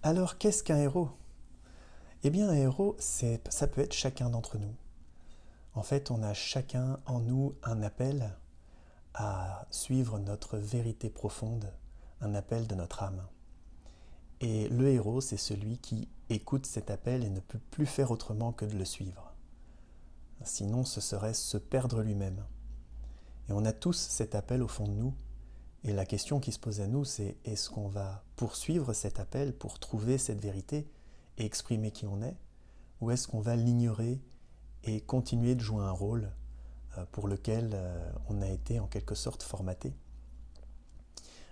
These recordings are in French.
Alors, qu'est-ce qu'un héros? Eh bien, un héros, ça peut être chacun d'entre nous. En fait, on a chacun en nous un appel à suivre notre vérité profonde, un appel de notre âme. Et le héros, c'est celui qui écoute cet appel et ne peut plus faire autrement que de le suivre. Sinon, ce serait se perdre lui-même. Et on a tous cet appel au fond de nous. Et la question qui se pose à nous, c'est est-ce qu'on va poursuivre cet appel pour trouver cette vérité et exprimer qui on est, ou est-ce qu'on va l'ignorer et continuer de jouer un rôle pour lequel on a été en quelque sorte formaté.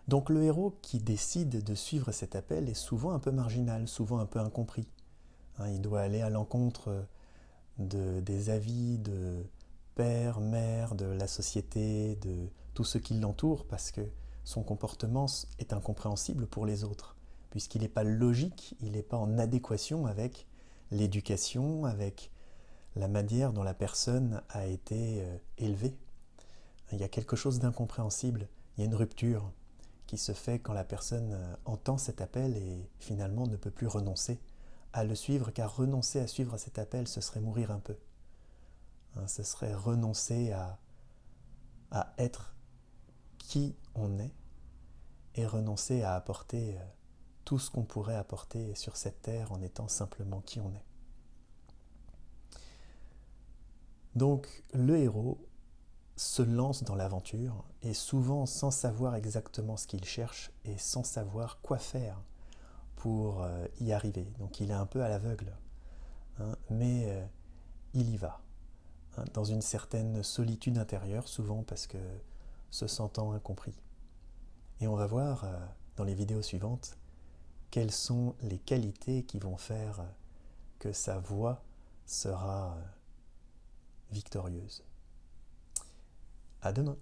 Donc le héros qui décide de suivre cet appel est souvent un peu marginal, souvent un peu incompris. Il doit aller à l'encontre des avis de père, mère, de la société, de tous ceux qui l'entourent, parce que son comportement est incompréhensible pour les autres, puisqu'il n'est pas logique, il n'est pas en adéquation avec l'éducation, avec la manière dont la personne a été élevée. Il y a quelque chose d'incompréhensible, il y a une rupture qui se fait quand la personne entend cet appel et finalement ne peut plus renoncer à le suivre, car renoncer à suivre cet appel, ce serait mourir un peu. Ce serait renoncer à être qui on est et renoncer à apporter tout ce qu'on pourrait apporter sur cette terre en étant simplement qui on est. Donc le héros se lance dans l'aventure et souvent sans savoir exactement ce qu'il cherche et sans savoir quoi faire pour y arriver. Donc il est un peu à l'aveugle, mais il y va, dans une certaine solitude intérieure, souvent parce que se sentant incompris. Et on va voir dans les vidéos suivantes quelles sont les qualités qui vont faire que sa voie sera victorieuse. À demain.